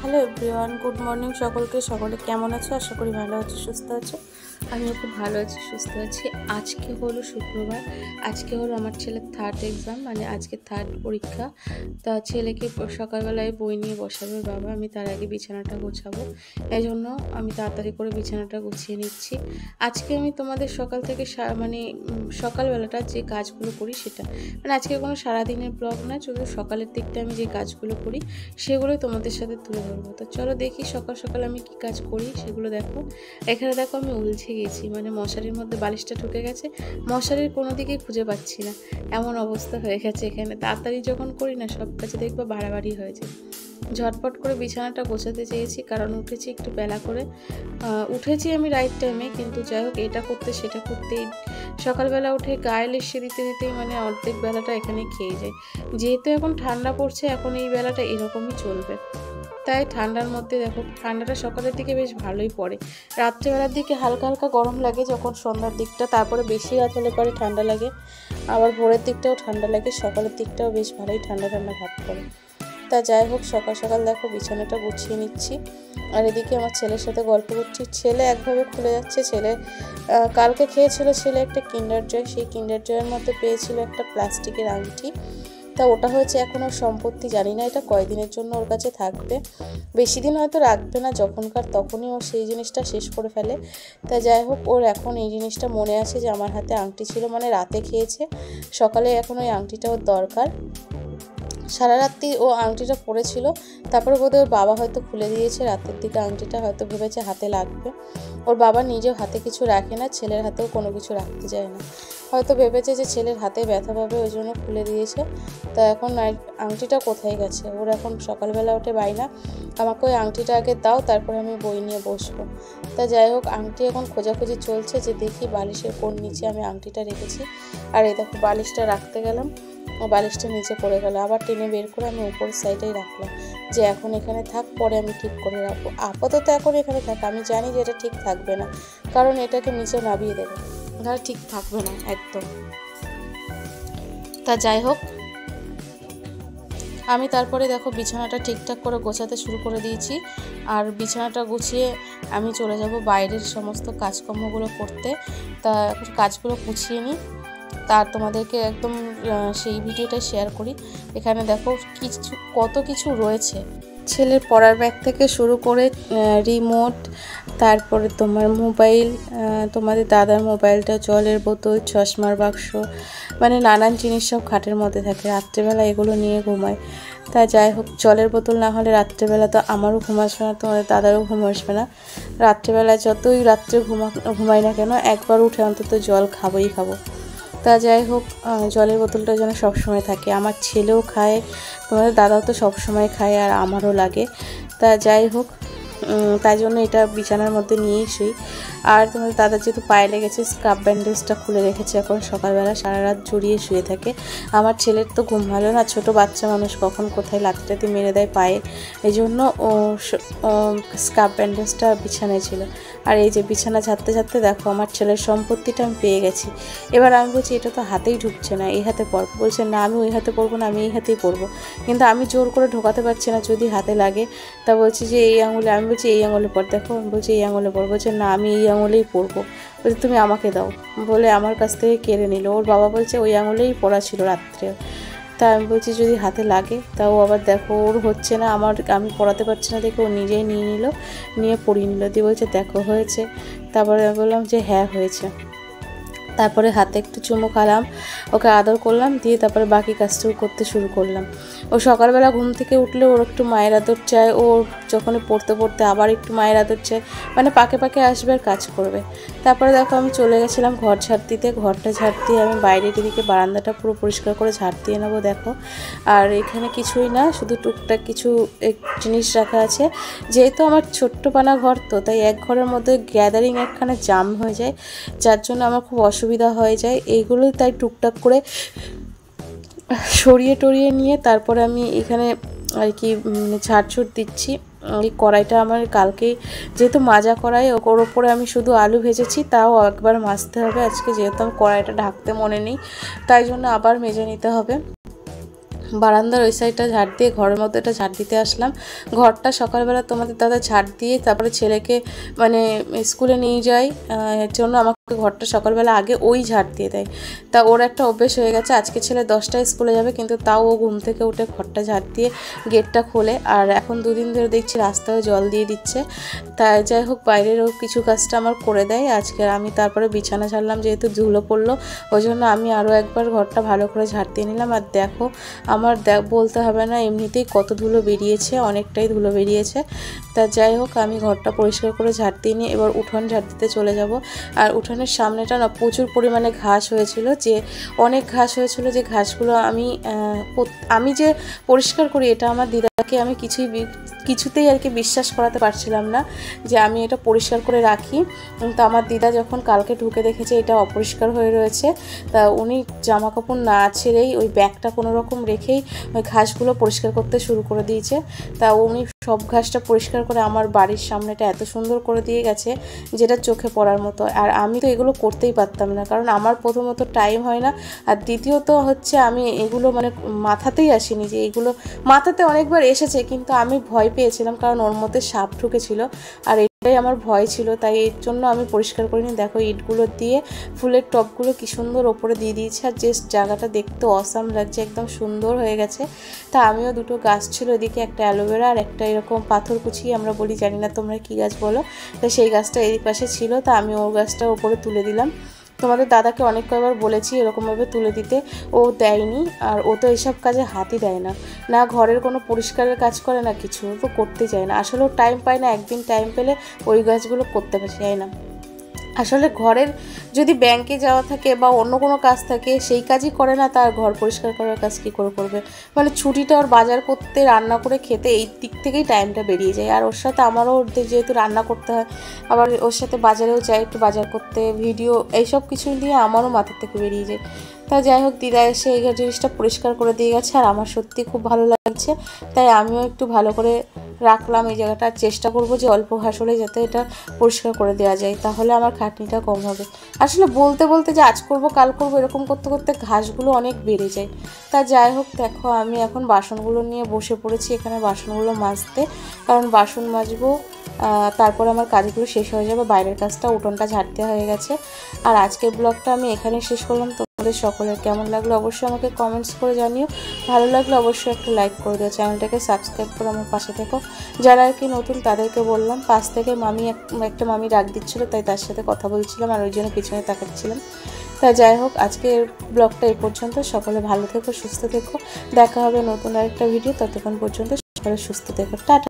Hello everyone, good morning সকলকে। সকলে কেমন আছো? আশা করি ভালো আছো, সুস্থ আছো। আমিও খুব ভালো আছি, সুস্থ আছি। আজকে হলো শুক্রবার, আজকে হলো আমার ছেলের থার্ড এক্সাম, মানে আজকে থার্ড পরীক্ষা। তা ছেলেকে সকালবেলায় বই নিয়ে বসাবে বাবা, আমি তার আগে বিছানাটা গোছাবো, এই জন্য আমি তাড়াতাড়ি করে বিছানাটা গুছিয়ে নিচ্ছি। আজকে আমি তোমাদের সকাল থেকে সকালবেলাটা যে কাজগুলো করি সেটা, মানে আজকে কোনো সারাদিনের ব্লগ না, শুধু সকালের দিকটা আমি যে কাজগুলো করি সেগুলোই তোমাদের সাথে তুলে ধরবো। তো চলো দেখি সকাল সকাল আমি কি কাজ করি সেগুলো দেখো। এখানে দেখো আমি উলঝে গেছি, মানে মশারির মধ্যে বালিশটা ঢুকে গেছে, মশারির কোনো দিকেই খুঁজে পাচ্ছি না, এমন অবস্থা হয়ে গেছে এখানে। তাড়াতাড়ি যখন করি না সব কাজে দেখবো বাড়াবাড়ি হয়ে যায়। ঝটপট করে বিছানাটা গোছাতে চেয়েছি, কারণ উঠেছি একটু বেলা করে। উঠেছি আমি রাইট টাইমে, কিন্তু যাই হোক এটা করতে সেটা করতেই সকালবেলা উঠে গায়ে লেসে দিতে দিতেই মানে অর্ধেক বেলাটা এখানে খেয়ে যায়। যেহেতু এখন ঠান্ডা পড়ছে, এখন এই বেলাটা এরকমই চলবে। তাই ঠান্ডার মধ্যে দেখো, ঠান্ডাটা সকালের দিকে বেশ ভালোই পড়ে, রাত্রেবেলার দিকে হালকা হালকা গরম লাগে যখন সন্ধ্যার দিকটা, তারপরে বেশি রাত হলে পরে ঠান্ডা লাগে, আবার ভোরের দিকটাও ঠান্ডা লাগে, সকালের দিকটাও বেশ ভালোই ঠান্ডা ঠান্ডা ভাব পড়ে। তা যাই হোক, সকাল সকাল দেখো বিছানাটা গুছিয়ে নিচ্ছি, আর এদিকে আমার ছেলের সাথে গল্প করছি। ছেলে একভাবে খুলে যাচ্ছে। ছেলে কালকে খেয়েছিল ছেলে একটা কিন্ডার জয়, সেই কিন্ডার জয়ের মধ্যে পেয়েছিল একটা প্লাস্টিকের আংটি। তা ওটা হয়েছে এখন ওর সম্পত্তি, জানি না এটা কয়দিনের জন্য ওর কাছে থাকবে, বেশি দিন হয়তো রাখবে না, যখনকার তখনই ও সেই জিনিসটা শেষ করে ফেলে। তা যাই হোক, ওর এখন এই জিনিসটা মনে আছে যে আমার হাতে আংটি ছিল, মানে রাতে খেয়েছে, সকালে এখন ওই আংটিটা ওর দরকার। সারা রাত্রি ও আংটিটা পরেছিল, তারপরে বোধহয় ওর বাবা হয়তো খুলে দিয়েছে রাতের দিকে আংটিটা, হয়তো ভেবেছে হাতে লাগবে। ওর বাবা নিজেও হাতে কিছু রাখে না, ছেলের হাতেও কোনো কিছু রাখতে চায় না, হয়তো ভেবেছে যে ছেলের হাতে ব্যথা পাবে, ওই জন্য খুলে দিয়েছে। তা এখন আংটিটা কোথায় গেছে ওর? এখন সকালবেলা উঠে বাইনা, আমাকে ওই আংটিটা আগে দাও, তারপরে আমি বই নিয়ে বসবো। তা যাই হোক, আংটি এখন খোঁজাখুঁজি চলছে যে দেখি বালিশের কোন নিচে আমি আংটিটা রেখেছি। আর এই দেখো বালিশটা রাখতে গেলাম, বালিশটা নিচে পড়ে গেল, আবার টেনে বের করে আমি উপর সাইডেই রাখলাম যে এখন এখানে থাক, পরে আমি ঠিক করে রাখবো। আপাতত এখন এখানে থাক, আমি জানি যে এটা ঠিক থাকবে না, কারণ এটাকে নিচে নামিয়ে দেবে, তাহলে ঠিক থাকবে না একদম। তা যাই হোক, আমি তারপরে দেখো বিছানাটা ঠিকঠাক করে গোছাতে শুরু করে দিয়েছি, আর বিছানাটা গুছিয়ে আমি চলে যাব বাইরের সমস্ত কাজকর্মগুলো করতে। তা কাজগুলো গুছিয়ে নিই, তার তোমাদেরকে একদম সেই ভিডিওটাই শেয়ার করি। এখানে দেখো কত কিছু রয়েছে, ছেলের পড়ার ব্যাগ থেকে শুরু করে রিমোট, তারপরে তোমার মোবাইল, তোমাদের দাদার মোবাইলটা, জলের বোতল, চশমার বাক্স, মানে নানান জিনিস সব খাটের মধ্যে থাকে। রাত্রেবেলা এগুলো নিয়ে ঘুমায়। তা যাই হোক, জলের বোতল না হলে রাত্রেবেলা তো আমারও ঘুম আসবে না, তোমাদের দাদারও ঘুম আসবে না। রাত্রেবেলা যতই রাত্রে ঘুমাই না কেন, একবার উঠে অন্তত জল খাবোই খাবো। তা যাই হোক, জলের বোতলটা যেন সবসময় থাকে, আমার ছেলেও খায়, তোমাদের দাদাও তো সবসময় খায়, আর আমারও লাগে। তা যাই হোক, তাই জন্য এটা বিছানার মধ্যে নিয়েই শুই। আর তোমাদের দাদা যেহেতু পায়ে লেগেছে, স্কার্ফ ব্যান্ডেজটা খুলে রেখেছে, এখন সকালবেলা সারা রাত জড়িয়ে শুয়ে থাকে। আমার ছেলের তো ঘুম ভালো না, ছোট বাচ্চা মানুষ কখন কোথায় লাথি টাতি মেরে দেয় পায়ে, এই জন্য ও স্কার্ফ ব্যান্ডেজটা বিছানায় ছিল। আর এই যে বিছানা ঝাড়তে ঝাড়তে দেখো আমার ছেলের সম্পত্তিটা আমি পেয়ে গেছি। এবার আমি বলছি এটা তো হাতেই ঢুকছে না, এই হাতে পড়বো। বলছে না, আমি ওই হাতে পড়বো না, আমি এই হাতেই পড়বো। কিন্তু আমি জোর করে ঢোকাতে পারছি না, যদি হাতে লাগে। তা বলছি যে এই আঙুলে, আমি বলছি এই আঙুলে পড়, দেখো আমি বলছি এই আঙুলে পড়বো। বলছে না, আমি এই আঙুলেই পড়বো। বলছে তুমি আমাকে দাও, বলে আমার কাছ থেকে কেড়ে নিল। ওর বাবা বলছে ওই আঙুলেই পড়া ছিল রাত্রে। তা আমি বলছি যদি হাতে লাগে, তাও আবার দেখো ওর হচ্ছে না, আমি পড়াতে পারছি না দেখে ও নিজেই নিয়ে নিল, নিয়ে পড়িয়ে নিল, দিয়ে বলছে দেখো হয়েছে। তারপরে আমি বললাম যে হ্যাঁ হয়েছে। তারপরে হাতে একটু চুমু খালাম, ওকে আদর করলাম, দিয়ে তারপরে বাকি কাজটুকু করতে শুরু করলাম। ও সকালবেলা ঘুম থেকে উঠলে ওর একটু মায়ের আদর চায়, ওর যখনই পড়তে পড়তে আবার একটু মায়ের আদর চায়, মানে পাকে পাকে আসবে আর কাজ করবে। তারপরে দেখো আমি চলে গেছিলাম ঘর ঝাড় দিতে, ঘরটা ঝাড় দিয়ে আমি বাইরের দিকে বারান্দাটা পুরো পরিষ্কার করে ঝাড় দিয়ে নেবো দেখো। আর এখানে কিছুই না, শুধু টুকটাক কিছু জিনিস রাখা আছে, যেহেতু আমার ছোট্ট পানা ঘর, তো তাই এক ঘরের মধ্যে গ্যাদারিং একখানে জাম হয়ে যায়, যার জন্য আমার খুব অসুবিধা হয়ে যায়। এইগুলোই তাই টুকটাক করে সরিয়ে টরিয়ে নিয়ে তারপরে আমি এখানে আর কি ঝাড়ঝুড় দিচ্ছি। এই কড়াইটা আমার কালকেই যেহেতু মাজা কড়াই, ওর ওপরে আমি শুধু আলু ভেজেছি, তাও একবার মাজতে হবে আজকে, যেহেতু আমার কড়াইটা ঢাকতে মনে নেই, তাই জন্য আবার মেজে নিতে হবে। বারান্দার ওই সাইডটা ঝাড় দিয়ে ঘরের মধ্যেটা ঝাড় দিতে আসলাম। ঘরটা সকালবেলা তোমাদের দাদা ঝাড় দিয়ে তারপরে ছেলেকে মানে স্কুলে নিয়ে যায়, এর জন্য আমাকে ঘরটা সকালবেলা আগে ওই ঝাড় দিয়ে দেয়। তা ওর একটা অভ্যেস হয়ে গেছে। আজকে ছেলে 10টায় স্কুলে যাবে, কিন্তু তাও ও ঘুম থেকে উঠে ঘরটা ঝাড় দিয়ে গেটটা খোলে। আর এখন 2 দিন ধরে দেখছি রাস্তায় জল দিয়ে দিচ্ছে। তাই যাই হোক, বাইরেরও কিছু কাজটা আমার করে দেয়। আজকে আমি তারপরে বিছানা ছাড়লাম, যেহেতু ধুলো পড়লো ওই জন্য আমি আরও একবার ঘরটা ভালো করে ঝাড় দিয়ে নিলাম। আর দেখো আমার বলতে হবে না, এমনিতেই কত ধুলো বেরিয়েছে, অনেকটাই ধুলো বেরিয়েছে। তা যাই হোক, আমি ঘরটা পরিষ্কার করে ঝাড় দিয়ে নিয়ে এবার উঠোন ঝাড় দিতে চলে যাব। আর উঠোনের সামনেটা না প্রচুর পরিমাণে ঘাস হয়েছিল, যে অনেক ঘাস হয়েছিল, যে ঘাসগুলো আমি যে পরিষ্কার করি এটা আমার দিদাকে আমি কিছুতেই আর কি বিশ্বাস করাতে পারছিলাম না যে আমি এটা পরিষ্কার করে রাখি। তো আমার দিদা যখন কালকে ঢুকে দেখেছে এটা অপরিষ্কার হয়ে রয়েছে, তা উনি জামা কাপড় না ছেড়েই ওই ব্যাগটা কোনো রকম রেখেই ওই ঘাসগুলো পরিষ্কার করতে শুরু করে দিয়েছে। তা উনি সব ঘাসটা পরিষ্কার করে আমার বাড়ির সামনেটা এত সুন্দর করে দিয়ে গেছে যেটা চোখে পড়ার মতো। আর আমি তো এগুলো করতেই পারতাম না, কারণ আমার প্রথমত টাইম হয় না, আর দ্বিতীয়ত হচ্ছে আমি এগুলো মানে মাথাতেই আসেনি যে এগুলো মাথাতে অনেকবার এসেছে, কিন্তু আমি ভয় পেয়েছিলাম কারণ ওর মধ্যে সাপ ঢুকেছিল আর এটাই আমার ভয় ছিল, তাই এর জন্য আমি পরিষ্কার করিনি। দেখো ইটগুলো দিয়ে ফুলের টবগুলো কি সুন্দর ওপরে দিয়ে দিয়েছে, আর যে জায়গাটা দেখতে অসাম লাগছে, একদম সুন্দর হয়ে গেছে। তা আমিও 2টো গাছ ছিল এদিকে, একটা অ্যালোভেরা আর একটা এরকম পাথরকুচি আমরা বলি, জানি না তোমরা কী গাছ বলো, তো সেই গাছটা এই পাশে ছিল। তা আমি ওর গাছটা ওপরে তুলে দিলাম। তোমাদের দাদাকে অনেক কয়েকবার বলেছি এরকমভাবে তুলে দিতে, ও দেয়নি। আর ও তো এইসব কাজে হাতই দেয় না, না ঘরের কোনো পরিষ্কারের কাজ করে না কিছু, ও তো করতে চায় না। আসলেও টাইম পায় না, একদিন টাইম পেলে ওই গাছগুলো করতে চায় না। আসলে ঘরের যদি ব্যাংকে যাওয়া থাকে বা অন্য কোনো কাজ থাকে সেই কাজই করে না, তার ঘর পরিষ্কার করার কাজ কী করে করবে? মানে ছুটিটা ওর বাজার করতে, রান্না করে খেতে, এই দিক থেকেই টাইমটা বেরিয়ে যায়। আর ওর সাথে আমারও যেহেতু রান্না করতে হয়, আবার ওর সাথে বাজারেও যাই একটু বাজার করতে, ভিডিও, এইসব কিছু দিয়ে আমারও মাথার থেকে বেরিয়ে যায়। তা যাই হোক, দিদা এসে এই জিনিসটা পরিষ্কার করে দিয়ে গেছে আর আমার সত্যি খুব ভালো লাগছে, তাই আমিও একটু ভালো করে রাখলাম এই জায়গাটা। চেষ্টা করব যে অল্প ঘাস হলে যাতে এটা পরিষ্কার করে দেওয়া যায়, তাহলে আমার খাটনিটা কম হবে। আসলে বলতে বলতে যে আজ করব কাল করব এরকম করতে করতে ঘাসগুলো অনেক বেড়ে যায়। তা যাই হোক, দেখো আমি এখন বাসনগুলো নিয়ে বসে পড়েছি এখানে বাসনগুলো মাজতে, কারণ বাসন মাজবো, তারপর আমার কাজগুলো শেষ হয়ে যাবে। বাইরের কাজটা উঠোনটা ঝাড় দেওয়া হয়ে গেছে। আর আজকের ব্লগটা আমি এখানে শেষ করলাম। তোমাদের সকলের কেমন লাগলো অবশ্যই আমাকে কমেন্টস করে জানিও, ভালো লাগলে অবশ্যই একটা লাইক করে দিও, চ্যানেলটাকে সাবস্ক্রাইব করে আমার পাশে থেকো। যারা আর কি নতুন তাদেরকে বললাম, পাশ থেকে একটা মামি ডাক দিচ্ছিলো, তাই তার সাথে কথা বলছিলাম আর ওই জন্য পিছনে তাকাচ্ছিলাম। তা যাই হোক, আজকের ব্লগটা এই পর্যন্ত। সকলে ভালো থেকো, সুস্থ থেকো, দেখা হবে নতুন আরেকটা ভিডিও। ততক্ষণ পর্যন্ত সকলে সুস্থ থেকো, টাটা।